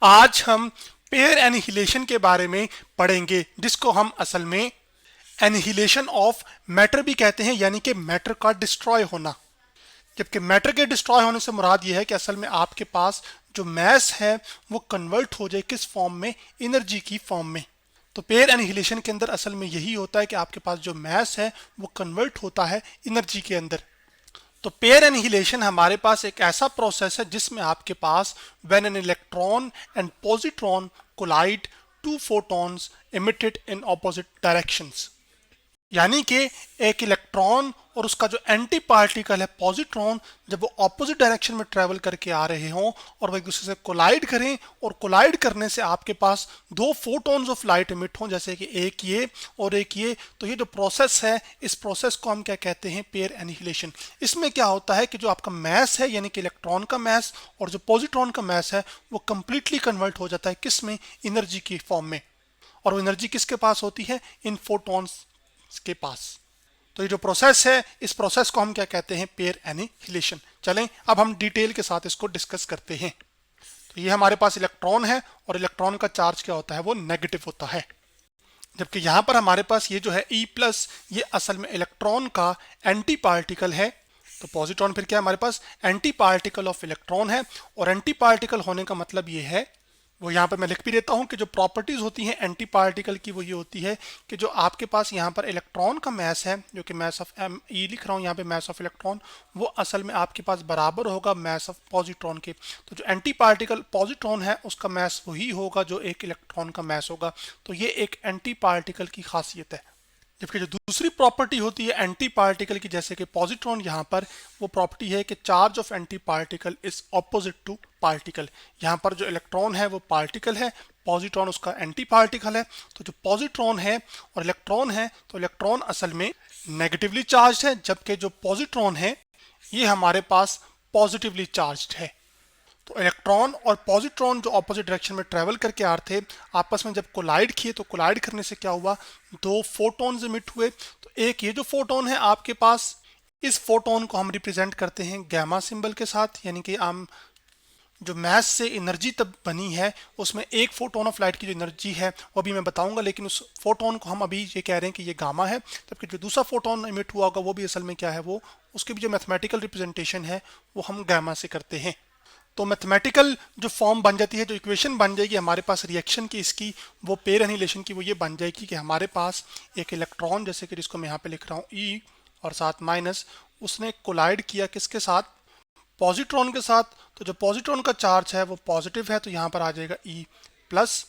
आज हम pair annihilation के बारे में पढ़ेंगे, जिसको हम असल में एनिहिलेशन ऑफ मैटर भी कहते हैं, यानी कि मैटर का डिस्ट्रॉय होना। जबकि मैटर के डिस्ट्रॉय होने से मुराद यह है कि असल में आपके पास जो मैस है वो कन्वर्ट हो जाए किस फॉर्म में, एनर्जी की फॉर्म में। तो पेयर एनिहिलेशन के अंदर असल में यही होता है कि आपके पास जो मैस है वो कन्वर्ट होता है एनर्जी के अंदर। तो पेयर एनिहिलेशन हमारे पास एक ऐसा प्रोसेस है जिसमें आपके पास when an electron and positron collide, two photons emitted in opposite directions, यानी कि एक इलेक्ट्रॉन और उसका जो एंटी पार्टिकल है पॉजिट्रॉन, जब वो ऑपोजिट डायरेक्शन में ट्रेवल करके आ रहे हों और वो एक दूसरे से कोलाइड करें, और कोलाइड करने से आपके पास दो फोटॉन्स ऑफ लाइट इमिट हों, जैसे कि एक ये और एक ये। तो ये जो प्रोसेस है, इस प्रोसेस को हम क्या कहते हैं, पेयर एनिहिलेशन। इसमें क्या होता है कि जो आपका मैस है, यानी कि इलेक्ट्रॉन का मैस और जो पॉजिट्रॉन का मैस है, वो कंप्लीटली कन्वर्ट हो जाता है किस में, एनर्जी की फॉर्म में। और वो एनर्जी किसके पास होती है, इन फोटॉन्स के पास। तो ये जो प्रोसेस है, इस प्रोसेस को हम क्या कहते हैं, पेयर एनिहिलेशन। चलें अब हम डिटेल के साथ इसको डिस्कस करते हैं। तो ये हमारे पास इलेक्ट्रॉन है और इलेक्ट्रॉन का चार्ज क्या होता है, वो नेगेटिव होता है। जबकि यहां पर हमारे पास ये जो है E प्लस, ये असल में इलेक्ट्रॉन का एंटी पार्टिकल है। तो पॉजिट्रॉन फिर क्या है, हमारे पास एंटी पार्टिकल ऑफ इलेक्ट्रॉन है। और एंटी पार्टिकल होने का मतलब ये है, वो यहाँ पर मैं लिख भी देता हूँ कि जो प्रॉपर्टीज होती हैं एंटी पार्टिकल की, वो ये होती है कि जो आपके पास यहाँ पर इलेक्ट्रॉन का मैस है, जो कि मैस ऑफ एम ई लिख रहा हूँ यहाँ पे, मैस ऑफ इलेक्ट्रॉन, वो असल में आपके पास बराबर होगा मैस ऑफ पॉजिट्रॉन के। तो जो एंटी पार्टिकल पॉजिट्रॉन है उसका मैस वही होगा जो एक इलेक्ट्रॉन का मैस होगा। तो ये एक एंटी पार्टिकल की खासियत है। जबकि जो दूसरी प्रॉपर्टी होती है एंटी पार्टिकल की, जैसे कि पॉजिट्रॉन, यहाँ पर वो प्रॉपर्टी है कि charge of anti particle is opposite to particle. यहाँ पर जो इलेक्ट्रॉन है वो पार्टिकल है, पॉजिट्रॉन उसका एंटी पार्टिकल है। तो जो पॉजिट्रॉन है और इलेक्ट्रॉन है, तो इलेक्ट्रॉन असल में नेगेटिवली चार्ज है, जबकि जो पॉजिट्रॉन है ये हमारे पास पॉजिटिवली चार्ज है। तो इलेक्ट्रॉन और पॉजिट्रॉन जो ऑपोजिट डायरेक्शन में ट्रेवल करके आ रहे थे, आपस में जब कोलाइड किए तो कोलाइड करने से क्या हुआ, दो फोटॉन्स इमिट हुए। तो एक ये जो फोटोन है आपके पास, इस फोटोन को हम रिप्रेजेंट करते हैं गैमा सिंबल के साथ, यानी कि हम जो मैस से एनर्जी तब बनी है उसमें एक फोटोन ऑफ लाइट की जो एनर्जी है वो अभी मैं बताऊंगा, लेकिन उस फोटोन को हम अभी ये कह रहे हैं कि ये गामा है। जबकि जो दूसरा फोटोन इमिट हुआ होगा वो भी असल में क्या है, वो उसकी भी जो मैथमेटिकल रिप्रेजेंटेशन है वो हम गैमा से करते हैं। तो मैथमेटिकल जो फॉर्म बन जाती है, जो इक्वेशन बन जाएगी हमारे पास रिएक्शन की इसकी, वो पेयर एनिहिलेशन की, वो ये बन जाएगी कि हमारे पास एक इलेक्ट्रॉन, जैसे कि जिसको मैं यहाँ पे लिख रहा हूँ ई और साथ माइनस, उसने कोलाइड किया किसके साथ, पॉजिट्रॉन के साथ। तो जो पॉजिट्रॉन का चार्ज है वो पॉजिटिव है, तो यहाँ पर आ जाएगा ई प्लस।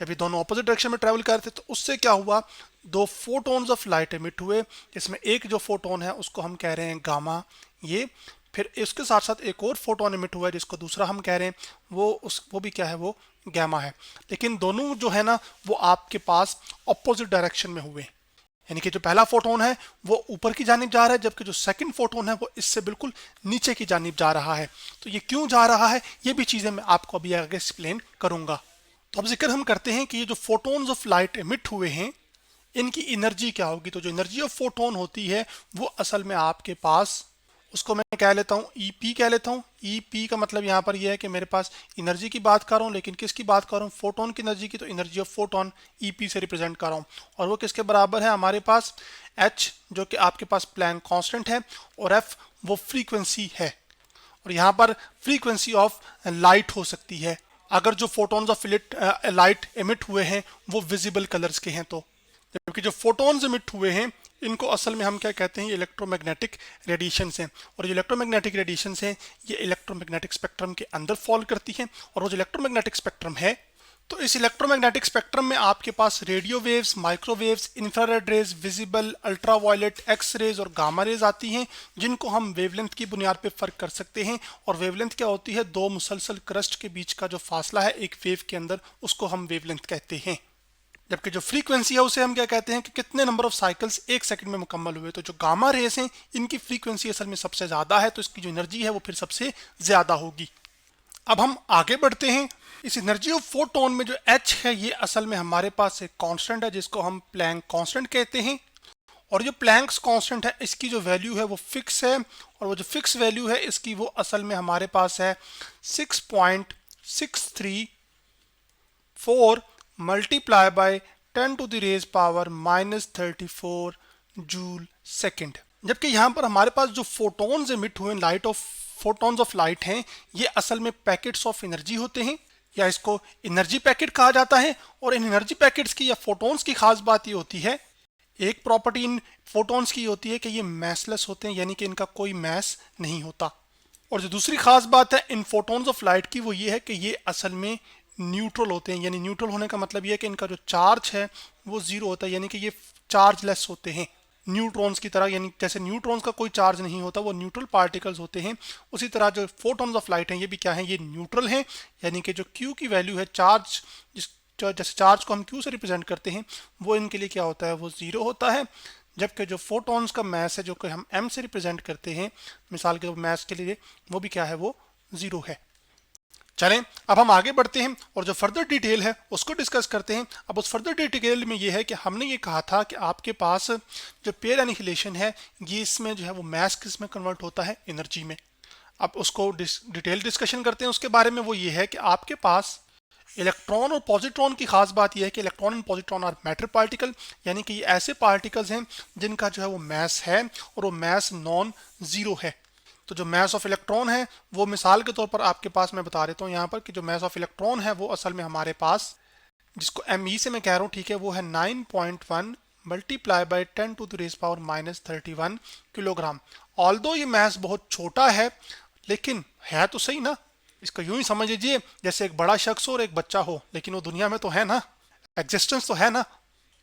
जब ये दोनों ऑपोजिट डायरेक्शन में ट्रेवल कर रहे थे तो उससे क्या हुआ, दो फोटोन्स ऑफ लाइट एमिट हुए, जिसमें एक जो फोटोन है उसको हम कह रहे हैं गामा, ये। फिर इसके साथ साथ एक और फोटोन इमिट हुआ है जिसको दूसरा हम कह रहे हैं वो भी क्या है, वो गैमा है। लेकिन दोनों जो है ना वो आपके पास ऑपोजिट डायरेक्शन में हुए, यानी कि जो पहला फोटोन है वो ऊपर की जानिब जा रहा है, जबकि जो सेकंड फोटोन है वो इससे बिल्कुल नीचे की जानिब जा रहा है। तो ये क्यों जा रहा है, ये भी चीजें मैं आपको अभी आगे एक्सप्लेन करूंगा। तो अब जिक्र हम करते हैं कि ये जो फोटोन्स ऑफ लाइट एमिट हुए हैं इनकी एनर्जी क्या होगी। तो जो एनर्जी ऑफ फोटोन होती है वो असल में आपके पास, उसको मैं कह लेता हूँ ई पी कह लेता हूँ। ई पी का मतलब यहाँ पर यह है कि मेरे पास एनर्जी की बात कर रहा हूँ, लेकिन किसकी बात कर रहा हूँ, फोटोन की एनर्जी की। तो energy of photon E P से रिप्रेजेंट कर रहा हूँ, और वो किसके बराबर है, हमारे पास एच, जो कि आपके पास प्लैंक कांस्टेंट है, और एफ वो फ्रीक्वेंसी है। और यहाँ पर फ्रीक्वेंसी ऑफ लाइट हो सकती है अगर जो फोटोन्स ऑफ लाइट एमिट हुए हैं वो विजिबल कलर्स के हैं। तो जबकि जो फोटोन्स इमिट हुए हैं इनको असल में हम क्या कहते हैं, इलेक्ट्रोमैग्नेटिक रेडिएशंस हैं। और जो इलेक्ट्रोमैग्नेटिक रेडिएशंस हैं ये इलेक्ट्रोमैग्नेटिक स्पेक्ट्रम के अंदर फॉल करती हैं। और वो जो इलेक्ट्रोमैग्नेटिक स्पेक्ट्रम है, तो इस इलेक्ट्रोमैग्नेटिक स्पेक्ट्रम में आपके पास radio waves, microwaves, infrared rays, visible, ultraviolet, X rays और गामा रेज आती हैं, जिनको हम वेवलेंथ की बुनियाद पे फर्क कर सकते हैं। और वेवलेंथ क्या होती है, दो मुसलसल क्रस्ट के बीच का जो फासला है एक वेव के अंदर, उसको हम वेवलेंथ कहते हैं। जबकि जो फ्रीक्वेंसी है उसे हम क्या कहते हैं कि कितने नंबर ऑफ साइकिल्स एक सेकंड में मुकम्मल हुए। तो जो गामा रेस हैं इनकी फ्रीक्वेंसी असल में सबसे ज्यादा है, तो इसकी जो एनर्जी है वो फिर सबसे ज्यादा होगी। अब हम आगे बढ़ते हैं। इस एनर्जी ऑफ फोटोन में जो H है ये असल में हमारे पास एक कांस्टेंट है जिसको हम प्लैंक कांस्टेंट कहते हैं। और जो प्लैंक्स कांस्टेंट है इसकी जो वैल्यू है वो फिक्स है, और वो जो फिक्स वैल्यू है इसकी वो असल में हमारे पास है 6.63 4 multiply by 10 to the raise power -34 joule second. जबकि यहाँ पर हमारे पास जो फोटोन्स एमिट हुए फोटोन्स ऑफ लाइट हैं, ये असल में पैकेट्स ऑफ एनर्जी होते हैं, या इसको एनर्जी पैकेट कहा जाता है। और इन एनर्जी पैकेट्स की या फोटोन्स की खास बात ये होती है, एक प्रॉपर्टी इन फोटोन्स की होती है कि ये मैसलेस होते हैं, यानी कि इनका कोई मैस नहीं होता। और जो दूसरी खास बात है इन फोटोन्स ऑफ लाइट की, वो ये है कि ये असल में न्यूट्रल होते हैं। यानी न्यूट्रल होने का मतलब ये है कि इनका जो चार्ज है वो जीरो होता है, यानी कि ये चार्जलेस होते हैं न्यूट्रॉन्स की तरह। यानी जैसे न्यूट्रॉन्स का कोई चार्ज नहीं होता, वो न्यूट्रल पार्टिकल्स होते हैं, उसी तरह जो फोटोन्स ऑफ लाइट हैं ये भी क्या है, ये न्यूट्रल हैं। यानी कि जो Q की वैल्यू है, चार्ज जैसे चार्ज को हम Q से रिप्रेजेंट करते हैं, वो इनके लिए क्या होता है, वो जीरो होता है। जबकि जो फोटॉन्स का मैस है, जो कि हम m से रिप्रेजेंट करते हैं मिसाल के मैस के लिए, वो भी क्या है, वो जीरो है। चलें अब हम आगे बढ़ते हैं और जो फर्दर डिटेल है उसको डिस्कस करते हैं। अब उस फर्दर डिटेल में ये है कि हमने ये कहा था कि आपके पास जो पेयर एनिहिलेशन है, ये इसमें जो है वो मैस किस में कन्वर्ट होता है, एनर्जी में। अब उसको डिटेल डिस्कशन करते हैं उसके बारे में। वो ये है कि आपके पास इलेक्ट्रॉन और पॉजिट्रॉन की खास बात यह है कि electron and positron are matter particle, यानी कि ये ऐसे पार्टिकल्स हैं जिनका जो है वो मैस है और वो मैस नॉन जीरो है। तो जो मैस ऑफ इलेक्ट्रॉन है वो मिसाल के तौर पर आपके पास मैं बता देता हूँ यहाँ पर कि जो मैस ऑफ इलेक्ट्रॉन है वो असल में हमारे पास, जिसको ME से मैं कह रहा हूँ, ठीक है, वो है 9.1 multiply by 10 to the raise power -31 kilogram. Although ये मैस बहुत छोटा है, लेकिन है तो सही ना। इसको यूं ही समझ लीजिए जैसे एक बड़ा शख्स हो और एक बच्चा हो, लेकिन वो दुनिया में तो है ना, एग्जिस्टेंस तो है ना।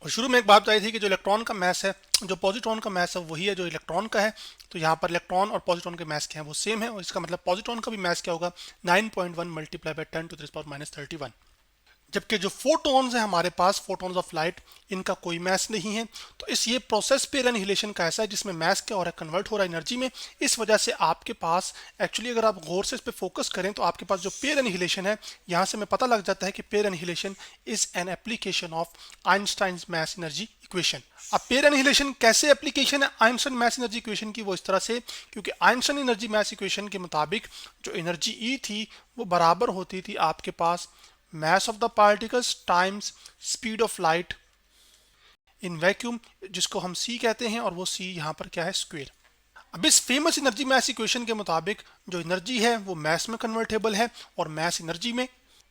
और शुरू में एक बात बताई थी कि जो इलेक्ट्रॉन का मैस है, जो पॉजिट्रॉन का मैस है वही है जो इलेक्ट्रॉन का है। तो यहाँ पर इलेक्ट्रॉन और पॉजिट्रॉन के मैस क्या है, वो सेम है। और इसका मतलब पॉजिट्रॉन का भी मैस क्या होगा, 9.1 multiply by 10 to the power -31। जबकि जो फोटॉन्स है हमारे पास, फोटॉन्स ऑफ लाइट, इनका कोई मैस नहीं है। तो इस ये प्रोसेस पेयर एनिहिलेशन का ऐसा है जिसमें मैस क्या हो रहा है, कन्वर्ट हो रहा है एनर्जी में। इस वजह से आपके पास एक्चुअली अगर आप गौर से इस पर फोकस करें तो आपके पास जो पेयर एनिहिलेशन है, यहाँ से हमें पता लग जाता है कि pair annihilation is an application of Einstein's mass energy equation. अब पेयर एनिहिलेशन कैसे एप्लीकेशन है आइंस्टाइन मैस एनर्जी इक्वेशन की, वो इस तरह से, क्योंकि आइंस्टाइन एनर्जी मैस इक्वेशन के मुताबिक जो एनर्जी E थी वो बराबर होती थी आपके पास mass of the particles times speed of light in vacuum, जिसको हम C कहते हैं, और वो C यहाँ पर क्या है, स्क्वायर। अब इस फेमस एनर्जी मैस इक्वेशन के मुताबिक जो एनर्जी है वो मैस में कन्वर्टेबल है और मैस एनर्जी में।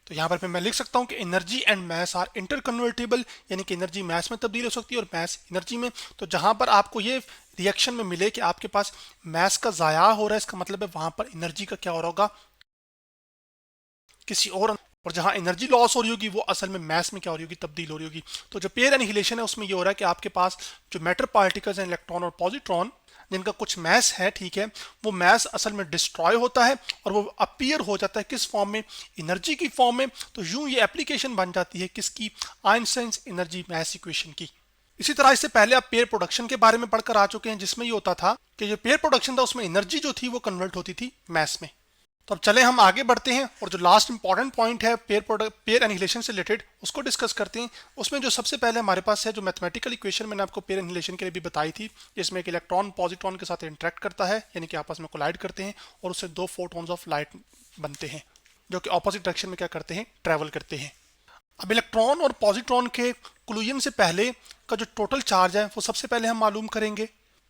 तो यहाँ पर मैं लिख सकता हूँ कि energy and mass are interconvertible, यानी कि एनर्जी मैस में तब्दील हो सकती है और मैस एनर्जी में। तो जहाँ पर आपको ये रिएक्शन में मिले कि आपके पास मैस का ज़ाया हो रहा है, इसका मतलब है वहाँ पर एनर्जी का क्या हो रहा होगा, किसी और जहां एनर्जी लॉस हो रही होगी वो असल में मैस में क्या हो रही होगी, तब्दील हो रही होगी। तो जो पेयर एनिहिलेशन है उसमें ये हो रहा है कि आपके पास जो मैटर पार्टिकल्स हैं, इलेक्ट्रॉन और पॉजिट्रॉन, जिनका कुछ मैस है, ठीक है, वो मैस असल में डिस्ट्रॉय होता है और वो अपीयर हो जाता है किस फॉर्म में, एनर्जी की फॉर्म में। तो यूं ये एप्लीकेशन बन जाती है किसकी, आइंस्टाइन्स एनर्जी मैस इक्वेशन की। इसी तरह इससे पहले आप पेयर प्रोडक्शन के बारे में पढ़कर आ चुके हैं, जिसमें ये होता था कि जो पेयर प्रोडक्शन था उसमें एनर्जी जो थी वो कन्वर्ट होती थी मैस में। तो अब चले हम आगे बढ़ते हैं और जो लास्ट इंपॉर्टेंट पॉइंट है पेयर एनिहिलेशन से रिलेटेड उसको डिस्कस करते हैं। उसमें जो सबसे पहले हमारे पास है जो मैथमेटिकल इक्वेशन मैंने आपको पेयर एनिहिलेशन के लिए भी बताई थी, जिसमें एक इलेक्ट्रॉन पॉजिट्रॉन के साथ इंटरेक्ट करता है, यानी कि आपस में कोलाइड करते हैं और उससे दो फोटॉन्स ऑफ लाइट बनते हैं जो कि ऑपोजिट डायरेक्शन में क्या करते हैं, ट्रैवल करते हैं। अब इलेक्ट्रॉन और पॉजिट्रॉन के कोलिजन से पहले का जो टोटल चार्ज है वो सबसे पहले हम मालूम करेंगे।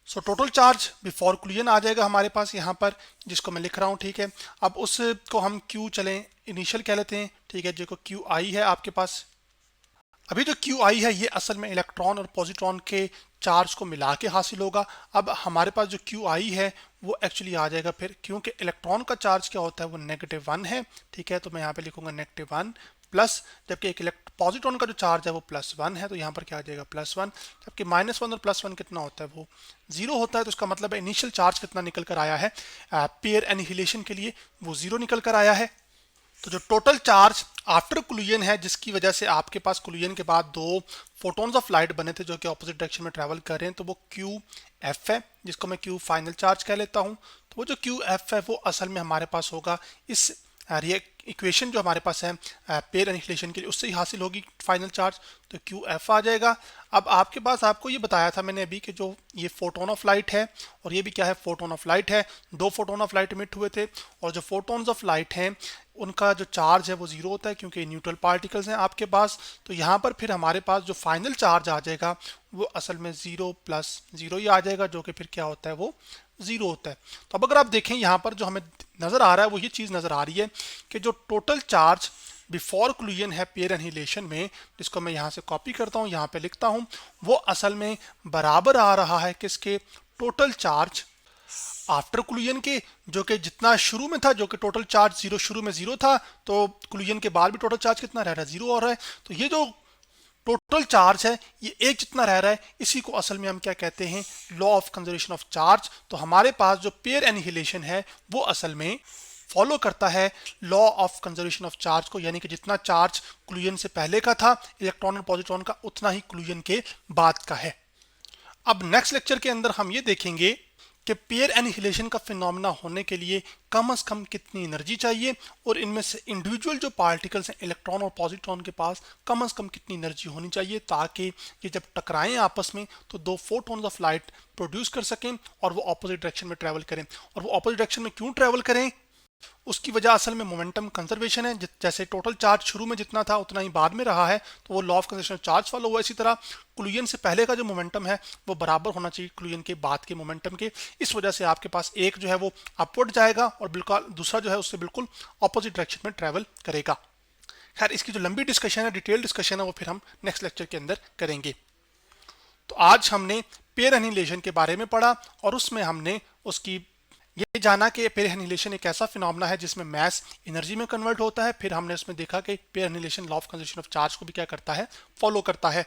So total charge before collision आ जाएगा हमारे पास यहाँ पर, जिसको मैं लिख रहा हूँ, ठीक है। अब उसको हम Q चलें इनिशियल कह लेते हैं, ठीक है, जो QI है आपके पास। अभी जो QI है ये असल में इलेक्ट्रॉन और पॉजिट्रॉन के चार्ज को मिला के हासिल होगा। अब हमारे पास जो QI है वो एक्चुअली आ जाएगा फिर, क्योंकि इलेक्ट्रॉन का चार्ज क्या होता है, वो -1 है, ठीक है। तो मैं यहाँ पे लिखूंगा -1 प्लस, जबकि एक पॉजिट्रॉन का जो चार्ज है वो +1 है, तो यहाँ पर क्या आ जाएगा, +1। जबकि -1 और +1 कितना होता है, वो 0 होता है। तो इसका मतलब है इनिशियल चार्ज कितना निकल कर आया है पेयर एनिहिलेशन के लिए, वो 0 निकल कर आया है। तो जो टोटल चार्ज आफ्टर कोलिजन है, जिसकी वजह से आपके पास कोलिजन के बाद दो फोटॉन्स ऑफ लाइट बने थे जो कि ऑपोजिट डायरेक्शन में ट्रैवल कर रहे हैं, तो वो QF है, जिसको मैं Q फाइनल चार्ज कह लेता हूँ। तो वो जो QF है वो असल में हमारे पास होगा इस इक्वेशन जो हमारे पास है पेयर एनिहिलेशन के लिए, उससे ही हासिल होगी फाइनल चार्ज, तो QF आ जाएगा। अब आपके पास आपको ये बताया था मैंने अभी कि जो ये फोटोन ऑफ लाइट है और ये भी क्या है, फोटोन ऑफ लाइट है, दो फोटोन ऑफ लाइट इमिट हुए थे, और जो फोटोन्स ऑफ लाइट हैं उनका जो चार्ज है वो जीरो होता है क्योंकि न्यूट्रल पार्टिकल्स हैं आपके पास। तो यहाँ पर फिर हमारे पास जो फाइनल चार्ज आ जाएगा वो असल में 0 प्लस 0 ही आ जाएगा, जो कि फिर क्या होता है, वो 0 होता है। तो अब अगर आप देखें यहाँ पर जो हमें नज़र आ रहा है वो ये चीज़ नज़र आ रही है कि जो टोटल चार्ज बिफोर कोलिजन है पेयर एनिहिलेशन में, जिसको मैं यहाँ से कॉपी करता हूँ, यहाँ पे लिखता हूँ, वो असल में बराबर आ रहा है किसके, टोटल चार्ज आफ्टर कोलिजन के, जो कि जितना शुरू में था, जो कि टोटल चार्ज जीरो, शुरू में जीरो था, तो कोलिजन के बाद भी टोटल चार्ज कितना रह रहा है, जीरो हो रहा है। तो ये जो टोटल चार्ज है ये एक जितना रह रहा है, इसी को असल में हम क्या कहते हैं, law of conservation of charge. तो हमारे पास जो पेयर एनिहिलेशन है वो असल में फॉलो करता है law of conservation of charge को, यानी कि जितना चार्ज कोलिजन से पहले का था इलेक्ट्रॉन और पॉजिट्रॉन का, उतना ही कोलिजन के बाद का है। अब नेक्स्ट लेक्चर के अंदर हम ये देखेंगे कि पेयर एनिहिलेशन का फिनोमेना होने के लिए कम से कम कितनी एनर्जी चाहिए, और इनमें से इंडिविजुअल जो पार्टिकल्स हैं इलेक्ट्रॉन और पॉजिट्रॉन के पास कम से कम कितनी एनर्जी होनी चाहिए, ताकि ये जब टकराएं आपस में तो दो फोटोन्स ऑफ लाइट प्रोड्यूस कर सकें और वो ऑपोजिट डायरेक्शन में ट्रैवल करें। और वो ऑपोजिट डायरेक्शन में क्यों ट्रैवल करें, उसकी वजह असल में मोमेंटम कंजर्वेशन है। जैसे टोटल चार्ज शुरू में जितना था उतना ही बाद में रहा है, तो वो law of conservation of charge follow हुआ। इसी तरह कोलिजन से पहले का जो मोमेंटम है वो बराबर होना चाहिए कोलिजन के बाद के मोमेंटम के। इस वजह से आपके पास एक जो है वो अपवर्ड जाएगा और बिल्कुल दूसरा जो है उससे बिल्कुल ऑपोजिट डायरेक्शन में ट्रैवल करेगा। खैर, इसकी जो लंबी डिस्कशन है, डिटेल डिस्कशन है, वो फिर हम नेक्स्ट लेक्चर के अंदर करेंगे। तो आज हमने पेयर एनिहिलेशन के बारे में पढ़ा और उसमें हमने उसकी ये जाना कि पेयर एनिहिलेशन एक ऐसा फिनोमेना है जिसमें मैस एनर्जी में कन्वर्ट होता है। फिर हमने उसमें देखा कि pair annihilation law of conservation of charge को भी क्या करता है, फॉलो करता है।